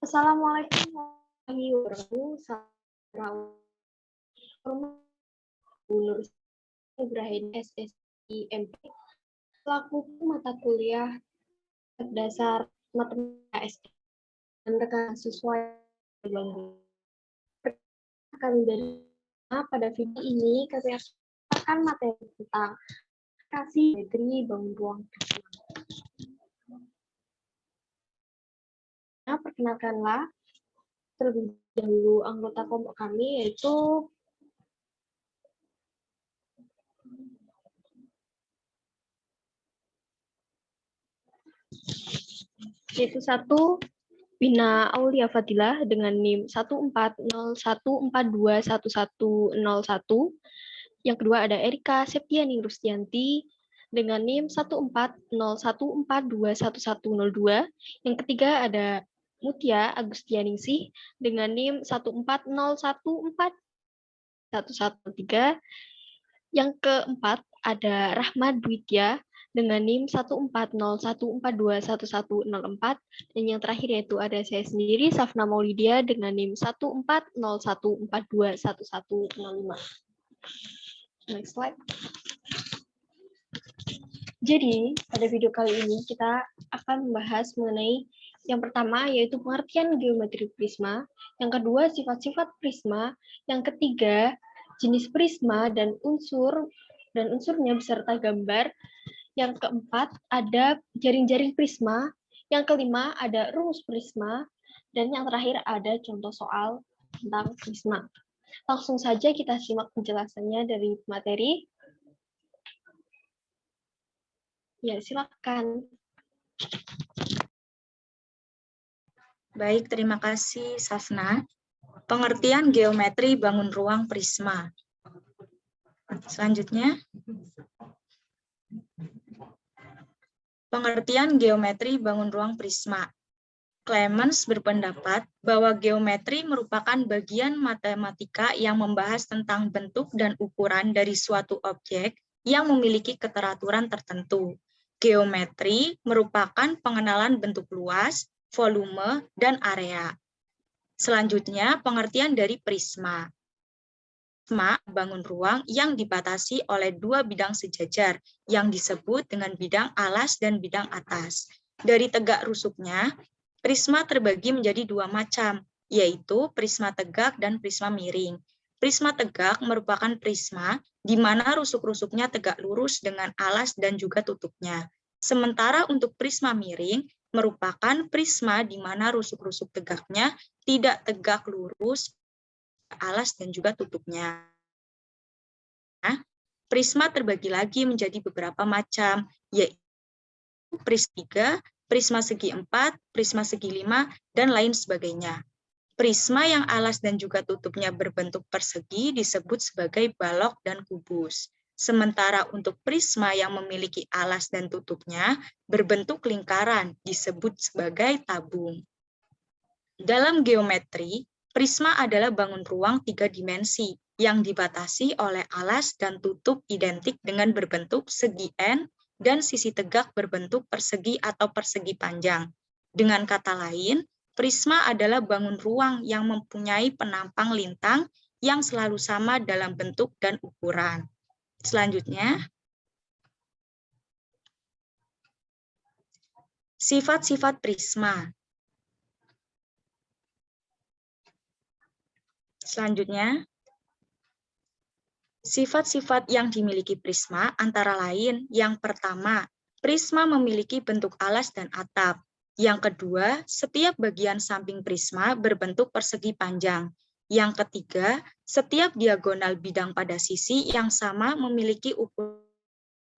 Assalamualaikum warahmatullahi wabarakatuh. Nur Ibrahim SSIMP selaku mata kuliah dasar matematika SD dan rekan siswa kami dari pada video ini kami akan materi tentang kasih geometri bangun ruang. Nah, perkenalkanlah terlebih dahulu anggota kelompok kami yaitu satu Bina Aulia Fadilah dengan NIM 14014211101. Yang kedua ada Erika Septiani Rustianti dengan NIM 14014211102. Yang ketiga ada Mutia Agustianingsih dengan NIM 140141113. Yang keempat ada Rahmat Dwitya dengan NIM 14014211104, dan yang terakhir yaitu ada saya sendiri Safna Maulidia dengan NIM 14014211105. Next slide. Jadi pada video kali ini kita akan membahas mengenai yang pertama yaitu pengertian geometri prisma, yang kedua sifat-sifat prisma, yang ketiga jenis prisma dan unsurnya beserta gambar. Yang keempat, ada jaring-jaring prisma. Yang kelima, ada rumus prisma. Dan yang terakhir, ada contoh soal tentang prisma. Langsung saja kita simak penjelasannya dari materi. Ya, silakan. Baik, terima kasih, Safna. Pengertian geometri bangun ruang prisma. Selanjutnya, pengertian geometri bangun ruang prisma. Clemens berpendapat bahwa geometri merupakan bagian matematika yang membahas tentang bentuk dan ukuran dari suatu objek yang memiliki keteraturan tertentu. Geometri merupakan pengenalan bentuk luas, volume, dan area. Selanjutnya, pengertian dari prisma. Prisma bangun ruang yang dibatasi oleh dua bidang sejajar yang disebut dengan bidang alas dan bidang atas. Dari tegak rusuknya, prisma terbagi menjadi dua macam, yaitu prisma tegak dan prisma miring. Prisma tegak merupakan prisma di mana rusuk-rusuknya tegak lurus dengan alas dan juga tutupnya. Sementara untuk prisma miring merupakan prisma di mana rusuk-rusuk tegaknya tidak tegak lurus, alas dan juga tutupnya. Prisma terbagi lagi menjadi beberapa macam, yaitu prisma 3, prisma segi 4, prisma segi 5, dan lain sebagainya. Prisma yang alas dan juga tutupnya berbentuk persegi disebut sebagai balok dan kubus. Sementara untuk prisma yang memiliki alas dan tutupnya berbentuk lingkaran disebut sebagai tabung. Dalam geometri, prisma adalah bangun ruang 3 dimensi yang dibatasi oleh alas dan tutup identik dengan berbentuk segi N dan sisi tegak berbentuk persegi atau persegi panjang. Dengan kata lain, prisma adalah bangun ruang yang mempunyai penampang lintang yang selalu sama dalam bentuk dan ukuran. Selanjutnya, sifat-sifat prisma. Selanjutnya, sifat-sifat yang dimiliki prisma antara lain, yang pertama, prisma memiliki bentuk alas dan atap. Yang kedua, setiap bagian samping prisma berbentuk persegi panjang. Yang ketiga, setiap diagonal bidang pada sisi yang sama memiliki ukuran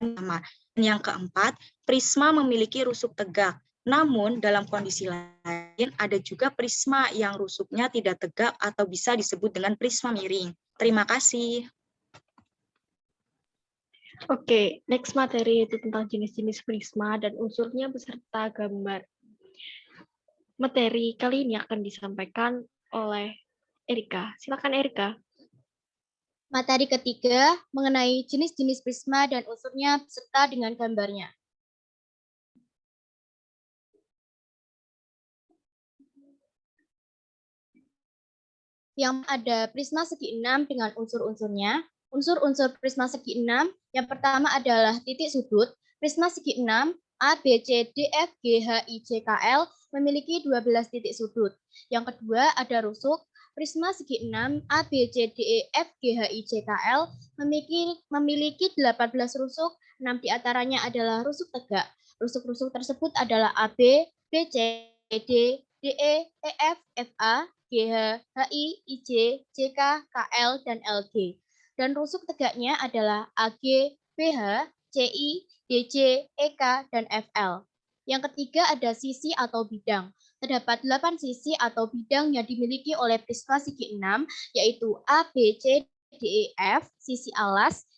sama. Dan yang keempat, prisma memiliki rusuk tegak. Namun, dalam kondisi lain, ada juga prisma yang rusuknya tidak tegak atau bisa disebut dengan prisma miring. Terima kasih. Oke, next materi itu tentang jenis-jenis prisma dan unsurnya beserta gambar. Materi kali ini akan disampaikan oleh Erika. Silakan Erika. Materi ketiga mengenai jenis-jenis prisma dan unsurnya beserta dengan gambarnya. yang ada prisma segi 6 dengan unsur-unsurnya. Unsur-unsur prisma segi 6, yang pertama adalah titik sudut. Prisma segi 6, A, B, C, D, F, G, H, I, J, K, L memiliki 12 titik sudut. Yang kedua ada rusuk. Prisma segi 6, A, B, C, D, E, F, G, H, I, J, K, L memiliki 18 rusuk, 6 diantaranya adalah rusuk tegak. Rusuk-rusuk tersebut adalah AB, BC, D, DE, EF, FA, GH, HI, IJ, JK, KL, dan LG. Dan rusuk tegaknya adalah AG, BH, CI, DC, EK, dan FL. Yang ketiga ada sisi atau bidang. Terdapat 8 sisi atau bidang yang dimiliki oleh prisma segi 6, yaitu A, B, C, D, E, F, sisi alas,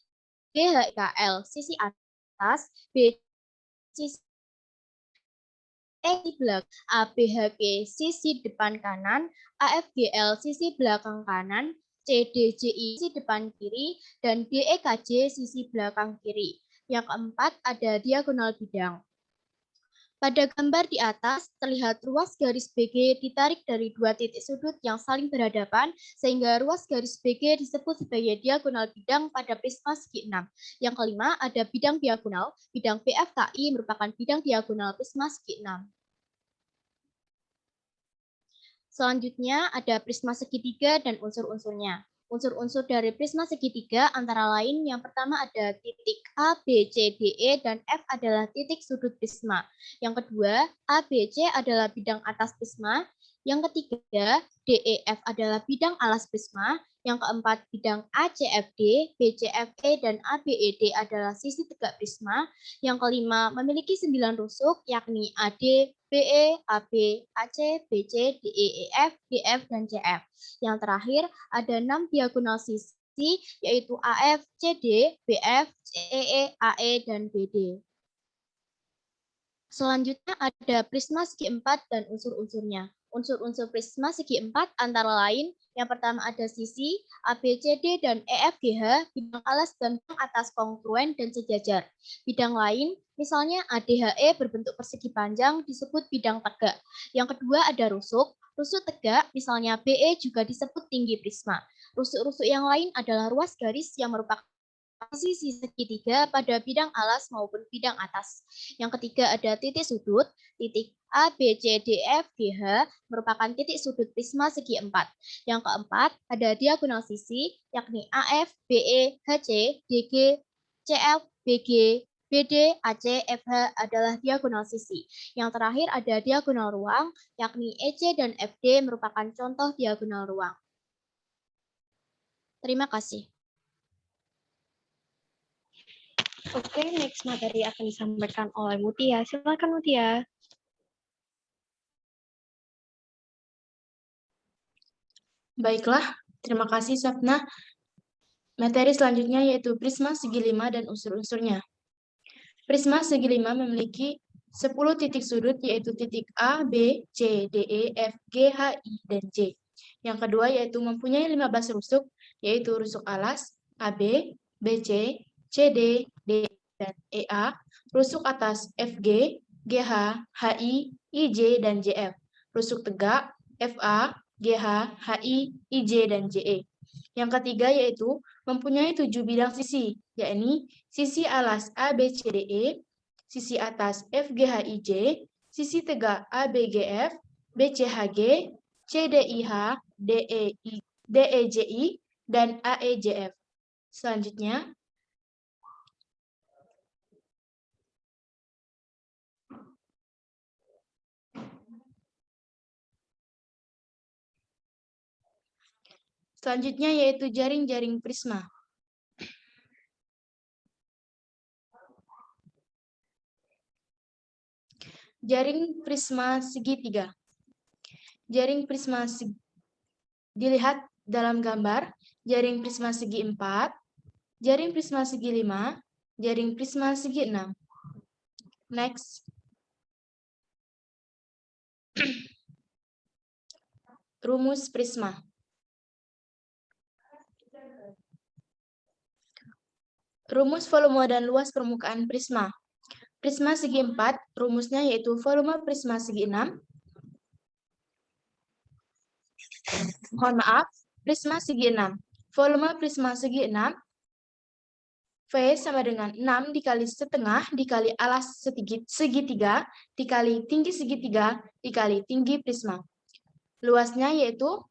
G, H, K, L, sisi atas, B, sisi di belakang, ABHG sisi depan kanan, AFGL sisi belakang kanan, CDJI sisi depan kiri, dan DEKJ sisi belakang kiri. Yang keempat ada diagonal bidang. Pada gambar di atas, terlihat ruas garis BG ditarik dari dua titik sudut yang saling berhadapan, sehingga ruas garis BG disebut sebagai diagonal bidang pada prisma segi 6. Yang kelima, ada bidang diagonal. Bidang PFKI merupakan bidang diagonal prisma segi 6. Selanjutnya, ada prisma segitiga dan unsur-unsurnya. Unsur-unsur dari prisma segitiga antara lain yang pertama ada titik A, B, C, D, E, dan F adalah titik sudut prisma. Yang kedua, A, B, C adalah bidang atas prisma. Yang ketiga, D, E, F adalah bidang alas prisma. Yang keempat, bidang A, C, F, D, B, C, F, E, dan A, B, E, D adalah sisi tegak prisma. Yang kelima, memiliki 9 rusuk, yakni AD, BE, AB, AC, BC, DE, EF, DF, dan CF. Yang terakhir, ada 6 diagonal sisi, yaitu AF, CD, BF, CEE, AE, dan BD. Selanjutnya ada prisma segi 4 dan unsur-unsurnya. Unsur-unsur prisma segi 4 antara lain, yang pertama ada sisi, ABCD dan EFGH, bidang alas dan bidang atas kongruen dan sejajar. Bidang lain, misalnya ADHE berbentuk persegi panjang disebut bidang tegak. Yang kedua ada rusuk. Rusuk tegak, misalnya BE juga disebut tinggi prisma. Rusuk-rusuk yang lain adalah ruas garis yang merupakan sisi segitiga pada bidang alas maupun bidang atas. Yang ketiga ada titik sudut. Titik A, B, C, D, F, G, H merupakan titik sudut prisma segi 4. Yang keempat ada diagonal sisi, yakni AF, BE, HC, DG, CF, BG, BD, AC, FH adalah diagonal sisi. Yang terakhir ada diagonal ruang, yakni EC dan FD merupakan contoh diagonal ruang. Terima kasih. Oke, next materi akan disampaikan oleh Mutia. Silakan Mutia. Baiklah, terima kasih Sapna. Materi selanjutnya yaitu prisma segi 5 dan unsur-unsurnya. Prisma segi 5 memiliki 10 titik sudut yaitu titik A, B, C, D, E, F, G, H, I, dan J. Yang kedua yaitu mempunyai 15 rusuk yaitu rusuk alas, AB, BC, CD, D, dan EA, rusuk atas FG, GH, HI, IJ, dan JF, rusuk tegak FA, GH, HI, IJ, dan JE. Yang ketiga yaitu mempunyai 7 bidang sisi, yakni sisi alas ABCDE, sisi atas FGHIJ, sisi tegak ABGF, BCHG, CDIH, DEJI, dan AEJF. Selanjutnya, yaitu jaring-jaring prisma. Jaring prisma segitiga. Jaring prisma dilihat dalam gambar, jaring prisma segi 4, jaring prisma segi 5, jaring prisma segi 6. Next. Rumus prisma. Rumus volume dan luas permukaan prisma. Prisma segi 4, rumusnya yaitu volume prisma segi 6. Mohon maaf, prisma segi 6. Volume prisma segi 6 V sama dengan 6 dikali setengah dikali alas segitiga dikali tinggi segitiga dikali tinggi prisma. Luasnya yaitu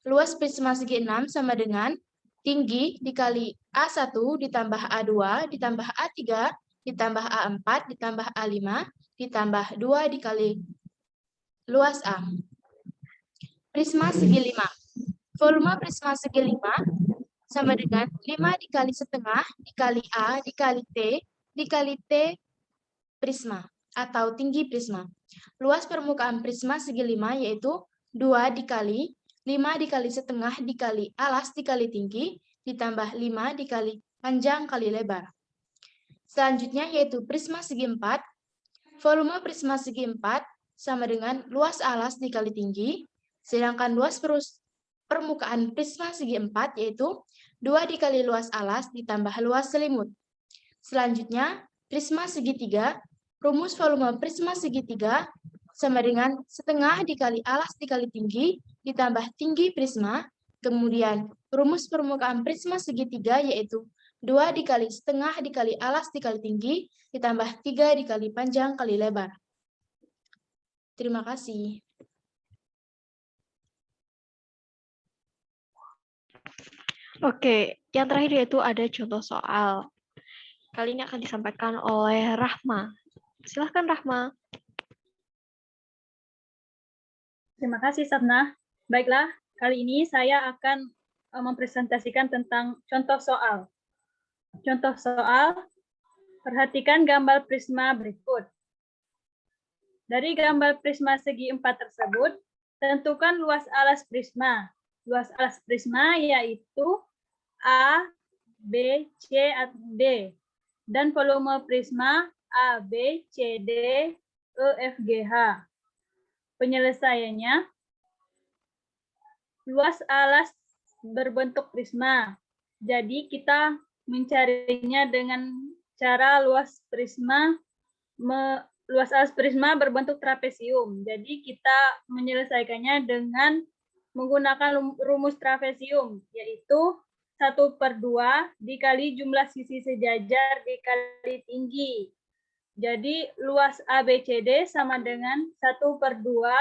luas prisma segi 6 sama dengan tinggi dikali A1 ditambah A2 ditambah A3 ditambah A4 ditambah A5 ditambah 2 dikali luas A. Prisma segi 5. Volume prisma segi 5 sama dengan 5 dikali setengah dikali A dikali T prisma atau tinggi prisma. Luas permukaan prisma segi 5 yaitu 2 dikali 5 dikali setengah dikali alas dikali tinggi ditambah 5 dikali panjang kali lebar. Selanjutnya yaitu prisma segi 4. Volume prisma segi 4 sama dengan luas alas dikali tinggi, sedangkan luas permukaan prisma segi 4 yaitu 2 dikali luas alas ditambah luas selimut. Selanjutnya, prisma segitiga, rumus volume prisma segitiga sama dengan setengah dikali alas dikali tinggi ditambah tinggi prisma, kemudian rumus permukaan prisma segitiga yaitu 2 dikali setengah dikali alas dikali tinggi ditambah 3 dikali panjang kali lebar. Terima kasih. Oke, yang terakhir yaitu ada contoh soal. Kali ini akan disampaikan oleh Rahma. Silahkan Rahma. Terima kasih, Sapna. Baiklah, kali ini saya akan mempresentasikan tentang contoh soal. Contoh soal, perhatikan gambar prisma berikut. Dari gambar prisma segi 4 tersebut, tentukan luas alas prisma. Luas alas prisma yaitu A, B, C, D. Dan volume prisma A, B, C, D, E, F, G, H. Penyelesaiannya, luas alas berbentuk prisma. Jadi kita mencarinya dengan cara luas alas prisma berbentuk trapesium. Jadi kita menyelesaikannya dengan menggunakan rumus trapesium, yaitu 1/2 dikali jumlah sisi sejajar dikali tinggi. Jadi luas ABCD sama dengan 1/2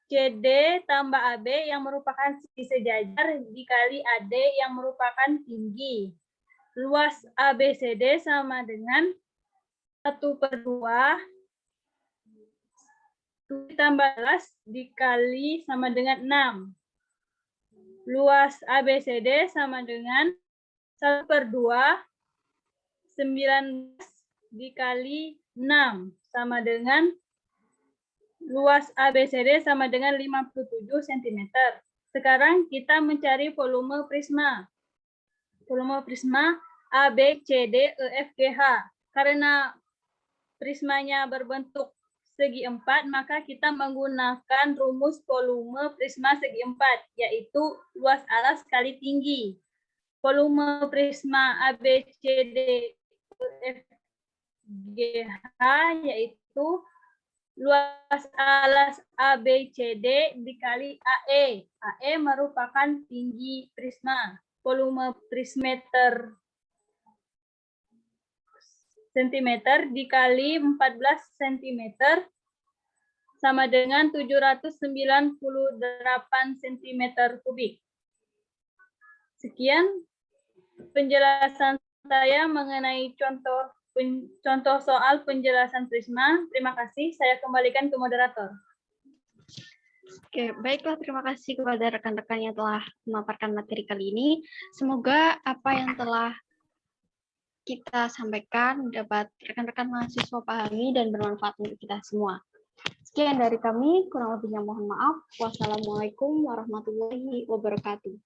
CD tambah AB yang merupakan sisi sejajar dikali AD yang merupakan tinggi. Luas ABCD sama dengan 1/2 ditambah 11 dikali sama dengan 6. Luas ABCD sama dengan 1/2 19 dikali 6 sama dengan luas ABCD sama dengan 57 cm. Sekarang kita mencari volume prisma. Volume prisma ABCD EFGH. Karena prismanya berbentuk segi 4, maka kita menggunakan rumus volume prisma segi 4, yaitu luas alas kali tinggi. Volume prisma ABCD EFGH yaitu luas alas ABCD dikali AE. AE merupakan tinggi prisma. Volume prismeter cm dikali 14 cm sama dengan 798 cm kubik. Sekian penjelasan saya mengenai contoh soal penjelasan prisma. Terima kasih. Saya kembalikan ke moderator. Oke, baiklah, terima kasih kepada rekan-rekan yang telah memaparkan materi kali ini. Semoga apa yang telah kita sampaikan dapat rekan-rekan mahasiswa pahami dan bermanfaat untuk kita semua. Sekian dari kami, kurang lebihnya mohon maaf. Wassalamualaikum warahmatullahi wabarakatuh.